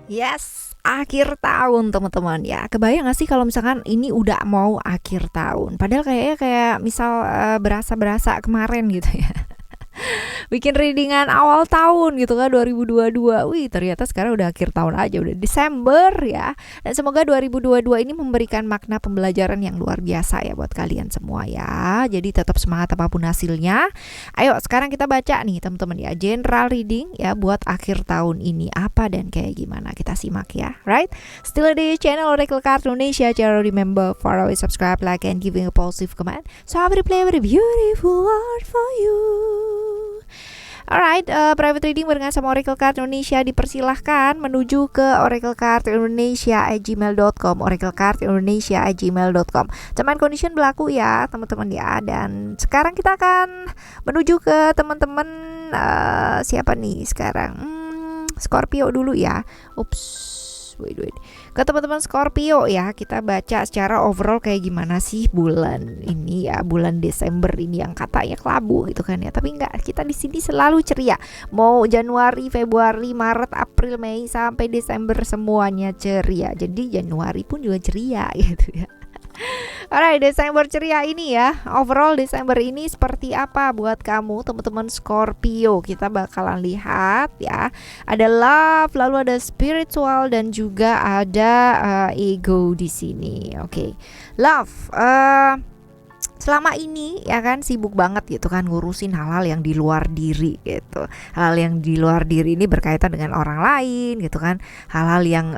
Yes, akhir tahun teman-teman ya. Kebayang gak sih kalau misalkan ini udah mau akhir tahun? Padahal kayaknya kayak misal berasa-berasa kemarin gitu ya. Bikin readingan awal tahun gitu kan 2022. Wih, ternyata sekarang udah akhir tahun aja, udah Desember ya. Dan semoga 2022 ini memberikan makna pembelajaran yang luar biasa ya buat kalian semua ya. Jadi tetap semangat apapun hasilnya. Ayo sekarang kita baca nih teman-teman ya, general reading ya buat akhir tahun ini apa dan kayak gimana. Kita simak ya. Right? Still di channel Oracle Card Indonesia. Jangan remember for always subscribe, like and giving a positive comment. So I will play a very beautiful word for you. Alright, private reading barengan sama Oracle Card Indonesia dipersilahkan menuju ke oraclecardindonesia@gmail.com, oraclecardindonesia@gmail.com. Term and condition berlaku ya teman-teman ya. Dan sekarang kita akan menuju ke teman-teman siapa nih sekarang? Scorpio dulu ya. Wait. Ke teman-teman Scorpio ya, kita baca secara overall kayak gimana sih bulan ini ya, bulan Desember ini yang katanya kelabu gitu kan ya. Tapi enggak, kita di sini selalu ceria. Mau Januari, Februari, Maret, April, Mei sampai Desember semuanya ceria. Jadi Januari pun juga ceria gitu ya. Alright, Desember ceria ini ya. Overall Desember ini seperti apa buat kamu teman-teman Scorpio? Kita bakalan lihat ya. Ada love, lalu ada spiritual dan juga ada ego di sini. Oke. Love, selama ini ya kan sibuk banget gitu kan ngurusin hal-hal yang di luar diri gitu. Hal yang di luar diri ini berkaitan dengan orang lain gitu kan. Hal-hal yang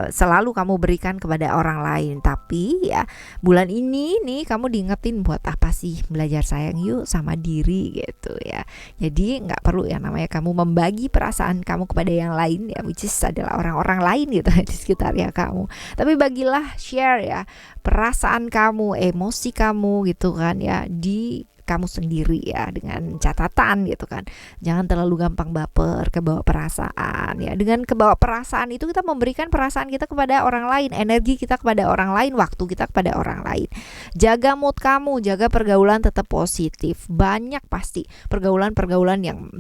selalu kamu berikan kepada orang lain. Tapi ya bulan ini nih kamu diingetin buat apa sih, belajar sayang yuk sama diri gitu ya. Jadi nggak perlu yang namanya kamu membagi perasaan kamu kepada yang lain ya, which is adalah orang-orang lain gitu di sekitarnya kamu. Tapi bagilah, share ya perasaan kamu, emosi kamu gitu kan ya di kamu sendiri ya, dengan catatan gitu kan. Jangan terlalu gampang baper, kebawa perasaan ya. Dengan kebawa perasaan itu kita memberikan perasaan kita kepada orang lain, energi kita kepada orang lain, waktu kita kepada orang lain. Jaga mood kamu, jaga pergaulan tetap positif. Banyak pasti pergaulan-pergaulan yang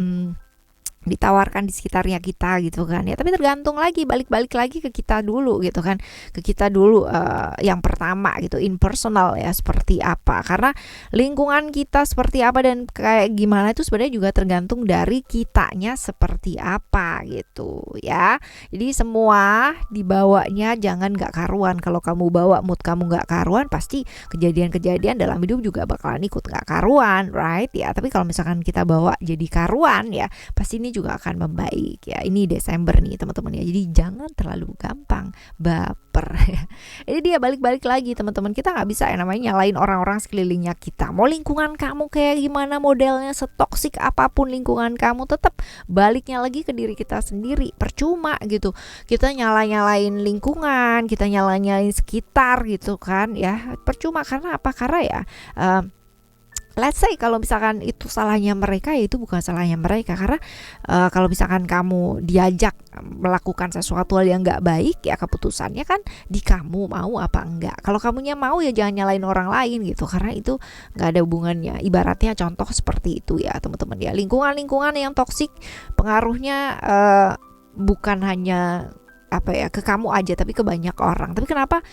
ditawarkan di sekitarnya kita gitu kan ya, tapi tergantung lagi, balik lagi ke kita dulu gitu kan, ke kita dulu yang pertama gitu, impersonal ya, seperti apa, karena lingkungan kita seperti apa dan kayak gimana itu sebenarnya juga tergantung dari kitanya seperti apa gitu ya. Jadi semua dibawanya jangan gak karuan. Kalau kamu bawa mood kamu gak karuan, pasti kejadian-kejadian dalam hidup juga bakalan ikut gak karuan, right ya. Tapi kalau misalkan kita bawa jadi karuan ya, pasti ini juga akan membaik ya. Ini Desember nih teman-teman ya. Jadi jangan terlalu gampang baper. Ini dia balik lagi teman-teman. Kita nggak bisa yang namanya nyalain orang-orang sekelilingnya kita. Mau lingkungan kamu kayak gimana modelnya, setoksik apapun lingkungan kamu, tetap baliknya lagi ke diri kita sendiri. Percuma gitu. Kita nyalain lingkungan, kita nyalain sekitar gitu kan ya. Percuma, karena apa? Karena ya let's say kalau misalkan itu salahnya mereka, ya itu bukan salahnya mereka. Karena kalau misalkan kamu diajak melakukan sesuatu hal yang nggak baik, ya keputusannya kan di kamu, mau apa enggak. Kalau kamunya mau ya jangan nyalain orang lain gitu, karena itu nggak ada hubungannya. Ibaratnya contoh seperti itu ya teman-teman ya. Lingkungan yang toksik pengaruhnya bukan hanya apa ya ke kamu aja, tapi ke banyak orang. Tapi kenapa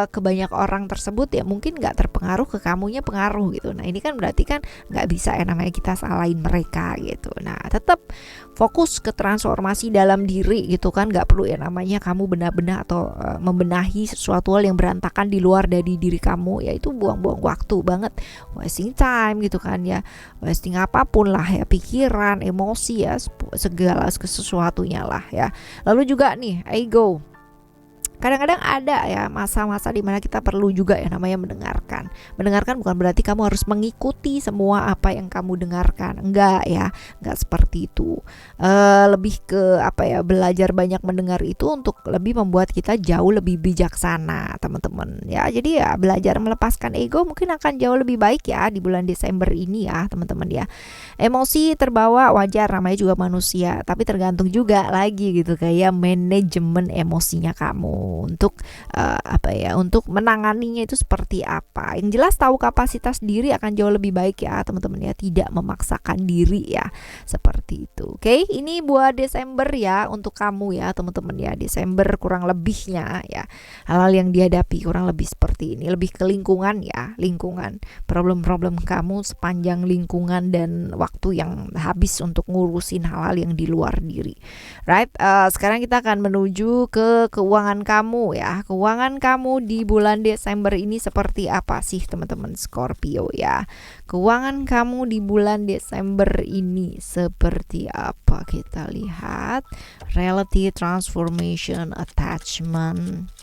ke banyak orang tersebut ya mungkin nggak terpengaruh, ke kamunya pengaruh gitu. Nah ini kan berarti kan nggak bisa ya namanya kita salahin mereka gitu. Nah tetap fokus ke transformasi dalam diri gitu kan. Nggak perlu ya namanya kamu benar-benar atau membenahi sesuatu hal yang berantakan di luar dari diri kamu, ya itu buang-buang waktu banget, wasting time gitu kan ya, wasting apapun lah ya, pikiran, emosi ya, segala sesuatunya lah ya. Lalu juga nih ego, kadang-kadang ada ya masa-masa dimana kita perlu juga ya namanya mendengarkan. Mendengarkan bukan berarti kamu harus mengikuti semua apa yang kamu dengarkan, enggak ya, enggak seperti itu. Lebih ke apa ya, belajar banyak mendengar itu untuk lebih membuat kita jauh lebih bijaksana teman-teman ya. Jadi ya belajar melepaskan ego mungkin akan jauh lebih baik ya di bulan Desember ini ya teman-teman ya. Emosi terbawa wajar, namanya juga manusia, tapi tergantung juga lagi gitu kayak manajemen emosinya kamu kamu untuk untuk menanganinya itu seperti apa. Yang jelas tahu kapasitas diri akan jauh lebih baik ya teman-teman ya, tidak memaksakan diri ya, seperti itu. Oke, ini buat Desember ya untuk kamu ya teman-teman ya. Desember kurang lebihnya ya, hal-hal yang dihadapi kurang lebih seperti ini, lebih ke lingkungan ya, lingkungan, problem-problem kamu sepanjang lingkungan dan waktu yang habis untuk ngurusin hal-hal yang di luar diri. Right, sekarang kita akan menuju ke keuangan kamu ya. Keuangan kamu di bulan Desember ini seperti apa sih teman-teman Scorpio ya? Keuangan kamu di bulan Desember ini seperti apa? Kita lihat reality, transformation, attachment.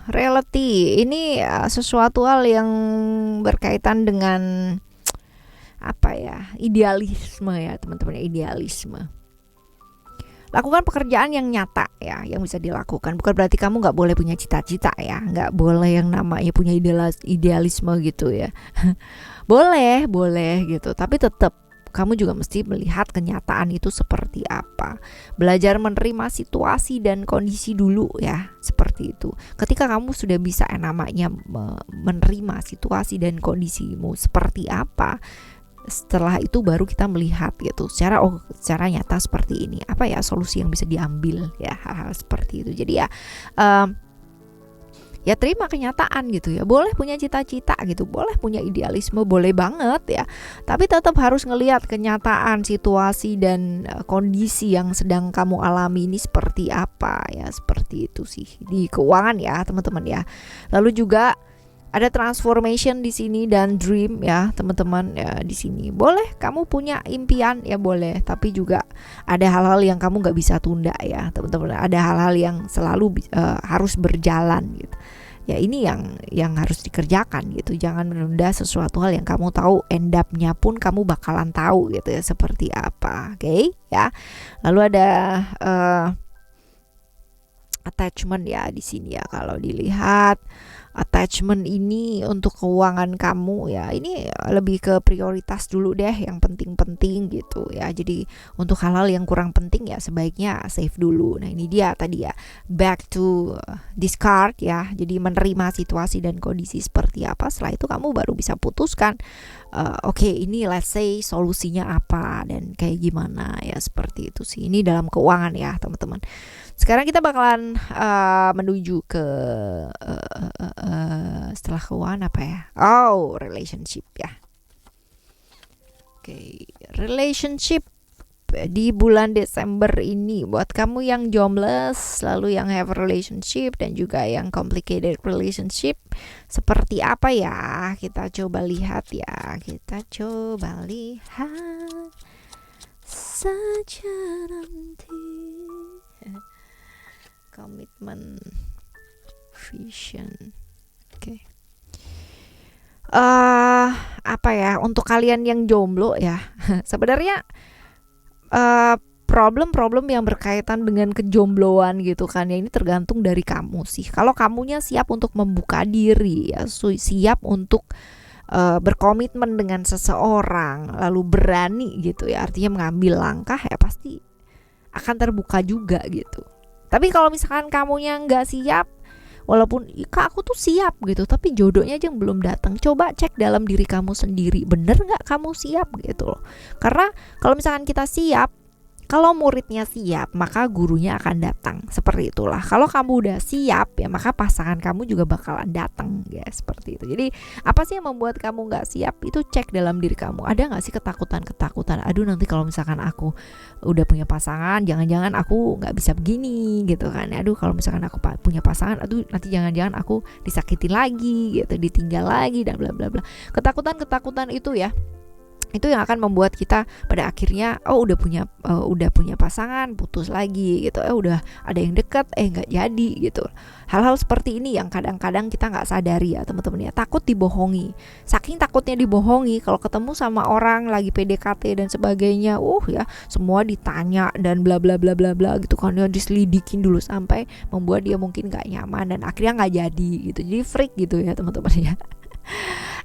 Reality ini sesuatu hal yang berkaitan dengan idealisme ya teman-teman, idealisme. Lakukan pekerjaan yang nyata ya, yang bisa dilakukan. Bukan berarti kamu nggak boleh punya cita-cita ya, nggak boleh yang namanya punya idealisme gitu ya. boleh gitu, tapi tetap kamu juga mesti melihat kenyataan itu seperti apa. Belajar menerima situasi dan kondisi dulu ya, seperti itu. Ketika kamu sudah bisa namanya menerima situasi dan kondisimu seperti apa, setelah itu baru kita melihat gitu secara nyata seperti ini. Apa ya solusi yang bisa diambil ya, hal-hal seperti itu. Jadi ya terima kenyataan gitu ya. Boleh punya cita-cita gitu, boleh punya idealisme, boleh banget ya. Tapi tetap harus ngelihat kenyataan, situasi dan kondisi yang sedang kamu alami ini seperti apa ya, seperti itu sih di keuangan ya teman-teman ya. Lalu juga ada transformation di sini dan dream ya teman-teman ya. Di sini boleh kamu punya impian ya, boleh, tapi juga ada hal-hal yang kamu nggak bisa tunda ya teman-teman. Ada hal-hal yang selalu harus berjalan gitu ya. Ini yang harus dikerjakan gitu. Jangan menunda sesuatu hal yang kamu tahu end up-nya pun kamu bakalan tahu gitu ya seperti apa. Oke ya. Lalu ada attachment ya di sini ya. Kalau dilihat attachment ini untuk keuangan kamu ya, ini lebih ke prioritas dulu deh yang penting-penting gitu ya. Jadi untuk hal-hal yang kurang penting ya sebaiknya save dulu. Nah ini dia tadi ya, back to discard ya. Jadi menerima situasi dan kondisi seperti apa, setelah itu kamu baru bisa putuskan oke, ini let's say solusinya apa dan kayak gimana ya, seperti itu sih. Ini dalam keuangan ya teman-teman. Sekarang kita bakalan menuju ke setelah keuangan apa ya? Oh, relationship ya. Oke, relationship di bulan Desember ini buat kamu yang jobless, lalu yang have relationship dan juga yang complicated relationship seperti apa ya? Kita coba lihat ya. Kita coba lihat saja nanti. Komitmen, vision. Oke. Apa ya untuk kalian yang jomblo ya? Sebenarnya problem-problem yang berkaitan dengan kejombloan gitu kan ya, ini tergantung dari kamu sih. Kalau kamunya siap untuk membuka diri ya, siap untuk berkomitmen dengan seseorang, lalu berani gitu ya, artinya mengambil langkah ya, pasti akan terbuka juga gitu. Tapi kalau misalkan kamunya nggak siap, walaupun kak aku tuh siap gitu, tapi jodohnya aja yang belum datang, coba cek dalam diri kamu sendiri, bener nggak kamu siap gitu loh. Karena kalau misalkan kita siap, kalau muridnya siap, maka gurunya akan datang. Seperti itulah. Kalau kamu udah siap, ya maka pasangan kamu juga bakalan datang, ya seperti itu. Jadi apa sih yang membuat kamu nggak siap? Itu cek dalam diri kamu. Ada nggak sih ketakutan? Aduh nanti kalau misalkan aku udah punya pasangan, jangan-jangan aku nggak bisa begini, gitu kan? Aduh kalau misalkan aku punya pasangan, aduh nanti jangan-jangan aku disakitin lagi, gitu, ditinggal lagi dan bla bla bla. Ketakutan itu ya. Itu yang akan membuat kita pada akhirnya udah punya pasangan putus lagi gitu, udah ada yang dekat nggak jadi gitu. Hal-hal seperti ini yang kadang-kadang kita nggak sadari ya teman-teman ya, takut dibohongi. Saking takutnya dibohongi, kalau ketemu sama orang lagi PDKT dan sebagainya, ya semua ditanya dan bla bla bla bla bla gitu kan, ya diselidikin dulu sampai membuat dia mungkin nggak nyaman dan akhirnya nggak jadi gitu. Jadi freak gitu ya teman-teman ya.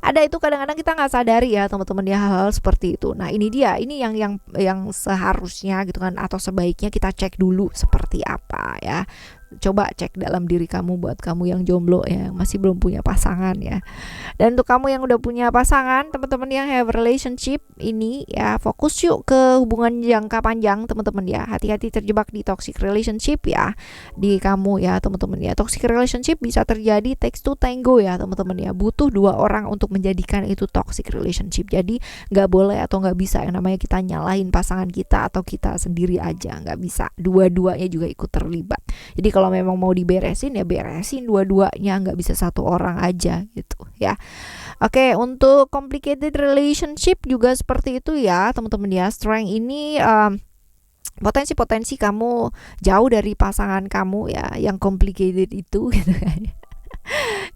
Ada itu kadang-kadang kita nggak sadari ya teman-teman ya, hal-hal seperti itu. Nah ini yang seharusnya gitu kan, atau sebaiknya kita cek dulu seperti apa ya. Coba cek dalam diri kamu, buat kamu yang jomblo ya, yang masih belum punya pasangan ya. Dan untuk kamu yang udah punya pasangan, teman-teman yang have relationship ini ya, fokus yuk ke hubungan jangka panjang teman-teman ya. Hati-hati terjebak di toxic relationship ya, di kamu ya teman-teman ya. Toxic relationship bisa terjadi takes two tango ya teman-teman ya. Butuh dua orang untuk menjadikan itu toxic relationship. Jadi nggak boleh atau nggak bisa yang namanya kita nyalahin pasangan kita atau kita sendiri aja, nggak bisa. Dua-duanya juga ikut terlibat. Jadi kalau memang mau diberesin ya beresin dua-duanya, nggak bisa satu orang aja gitu ya. Oke, untuk complicated relationship juga seperti itu ya teman-teman ya. Strength ini potensi-potensi kamu jauh dari pasangan kamu ya, yang complicated itu gitu kan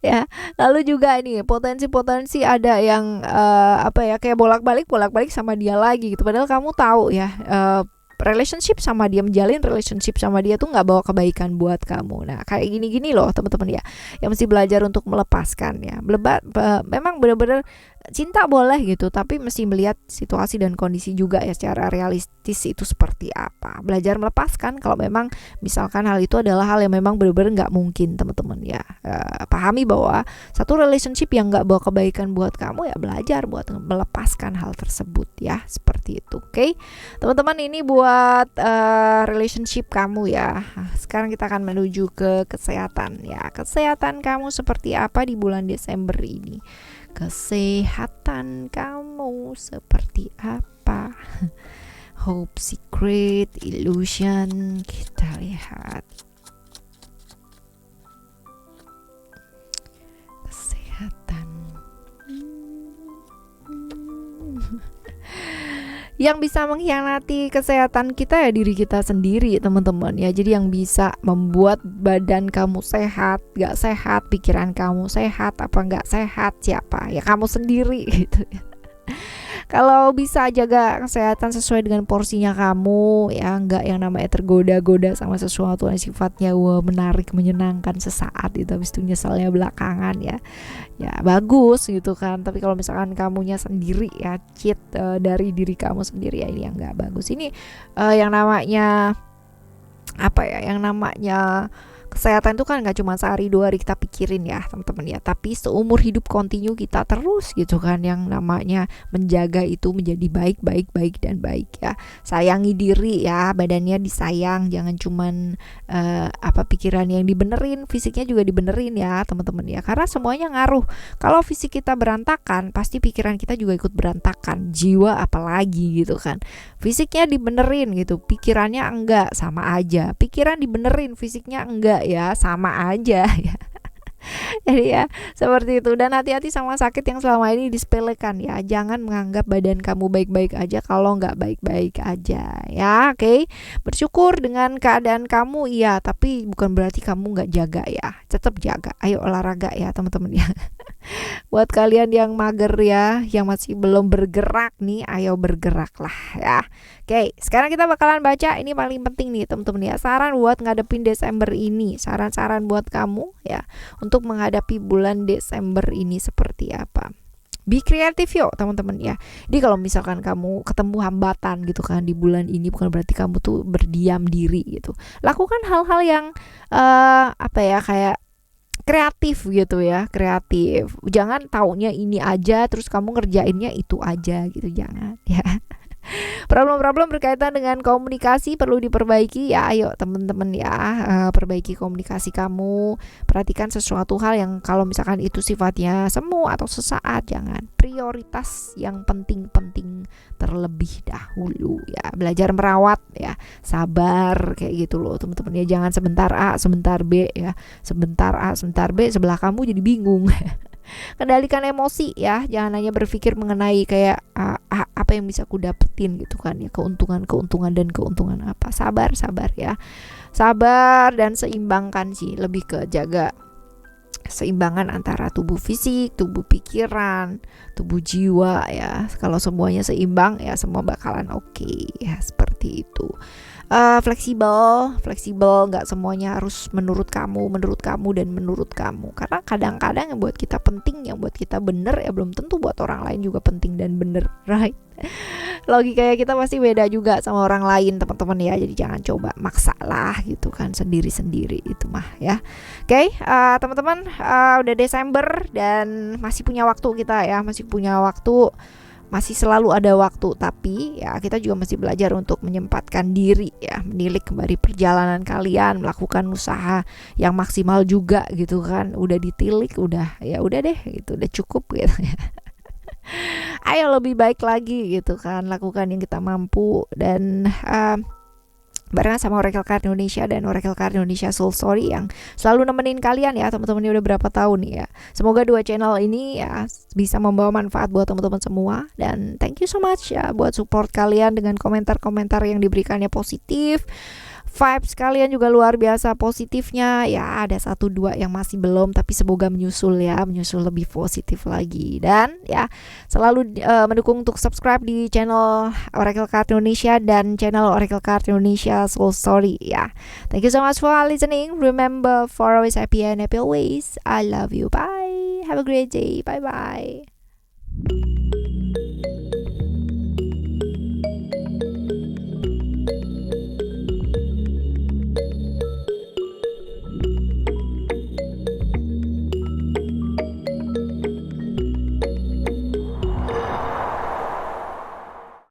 ya. Lalu juga ini potensi-potensi ada yang kayak bolak-balik sama dia lagi gitu, padahal kamu tahu ya relationship sama dia, menjalin relationship sama dia tuh nggak bawa kebaikan buat kamu. Nah kayak gini-gini loh teman-teman ya, yang mesti belajar untuk melepaskan ya. Memang benar-benar cinta boleh gitu, tapi mesti melihat situasi dan kondisi juga ya, secara realistis itu seperti apa. Belajar melepaskan kalau memang misalkan hal itu adalah hal yang memang benar-benar nggak mungkin teman-teman ya. Pahami bahwa satu relationship yang nggak bawa kebaikan buat kamu ya, belajar buat melepaskan hal tersebut ya, seperti itu. Oke teman-teman, ini buat relationship kamu ya. Sekarang kita akan menuju ke kesehatan ya. Kesehatan kamu seperti apa di bulan Desember ini? Kesehatan kamu seperti apa? Hope, secret, illusion. Kita lihat kesehatan. Yang bisa mengkhianati kesehatan kita ya diri kita sendiri teman-teman ya. Jadi yang bisa membuat badan kamu sehat, gak sehat, pikiran kamu sehat apa gak sehat, siapa? Ya kamu sendiri gitu ya. Kalau bisa jaga kesehatan sesuai dengan porsinya kamu ya, nggak yang namanya tergoda-goda sama sesuatu yang sifatnya menarik, menyenangkan sesaat itu, habis itu nyesalnya belakangan ya bagus gitu kan. Tapi kalau misalkan kamunya sendiri ya cheat dari diri kamu sendiri ya, ini yang nggak bagus. Ini yang namanya yang namanya kesehatan itu kan gak cuma sehari dua hari kita pikirin ya teman-teman ya, tapi seumur hidup kontinu kita terus gitu kan, yang namanya menjaga itu menjadi baik dan baik ya. Sayangi diri ya, badannya disayang, jangan cuman pikiran yang dibenerin, fisiknya juga dibenerin ya teman-teman ya, karena semuanya ngaruh. Kalau fisik kita berantakan, pasti pikiran kita juga ikut berantakan, jiwa apalagi gitu kan. Fisiknya dibenerin gitu, pikirannya enggak, sama aja. Pikiran dibenerin, fisiknya enggak ya, sama aja ya. Jadi ya seperti itu. Dan hati-hati sama sakit yang selama ini disepelekan ya. Jangan menganggap badan kamu baik-baik aja kalau nggak baik-baik aja ya. Oke. Bersyukur dengan keadaan kamu ya, tapi bukan berarti kamu nggak jaga ya. Tetap jaga. Ayo olahraga ya teman-teman ya. Buat kalian yang mager ya, yang masih belum bergerak nih, ayo bergeraklah ya. Oke, sekarang kita bakalan baca, ini paling penting nih teman-teman ya, saran buat ngadepin Desember ini. Saran-saran buat kamu ya untuk menghadapi bulan Desember ini seperti apa. Be kreatif yuk teman-teman ya. Jadi kalau misalkan kamu ketemu hambatan gitu kan di bulan ini, bukan berarti kamu tuh berdiam diri gitu. Lakukan hal-hal yang kayak kreatif gitu ya, kreatif. Jangan taunya ini aja terus kamu ngerjainnya itu aja gitu, jangan ya. Problem-problem berkaitan dengan komunikasi perlu diperbaiki ya, ayo teman-teman ya, perbaiki komunikasi kamu. Perhatikan sesuatu hal yang kalau misalkan itu sifatnya semu atau sesaat, jangan. Prioritas yang penting-penting terlebih dahulu ya. Belajar merawat ya, sabar kayak gitu loh teman-teman ya. Jangan sebentar A sebentar B ya, sebentar A sebentar B, sebelah kamu jadi bingung. Kendalikan emosi ya, jangan hanya berpikir mengenai kayak apa yang bisa aku dapetin gitu kan ya, keuntungan dan keuntungan apa. Sabar ya, sabar dan seimbangkan sih, lebih ke jaga seimbangan antara tubuh fisik, tubuh pikiran, tubuh jiwa ya. Kalau semuanya seimbang ya semua bakalan oke ya, seperti itu. Fleksibel, nggak semuanya harus menurut kamu dan menurut kamu, karena kadang-kadang yang buat kita penting, yang buat kita bener ya belum tentu buat orang lain juga penting dan bener, right? Logikanya kita pasti beda juga sama orang lain, teman-teman ya. Jadi jangan coba maksa lah gitu kan, sendiri-sendiri itu mah ya. Oke, teman-teman, udah Desember dan masih punya waktu kita ya, masih selalu ada waktu, tapi ya kita juga masih belajar untuk menyempatkan diri ya, menilik kembali perjalanan kalian, melakukan usaha yang maksimal juga gitu kan. Udah ditilik, udah deh gitu, udah cukup gitu ya. Ayo lebih baik lagi gitu kan, lakukan yang kita mampu, dan barengan sama Oracle Card Indonesia dan Oracle Card Indonesia Soul Story yang selalu nemenin kalian ya teman-teman. Ini udah berapa tahun nih ya. Semoga 2 channel ini ya bisa membawa manfaat buat teman-teman semua, dan thank you so much ya buat support kalian dengan komentar-komentar yang diberikannya positif. Vibes kalian juga luar biasa positifnya ya. Ada 1-2 yang masih belum, tapi semoga menyusul lebih positif lagi. Dan ya selalu mendukung untuk subscribe di channel Oracle Card Indonesia dan channel Oracle Card Indonesia Soul Story ya. Thank you so much for listening. Remember, for always happy and happy always. I love you. Bye. Have a great day. Bye bye.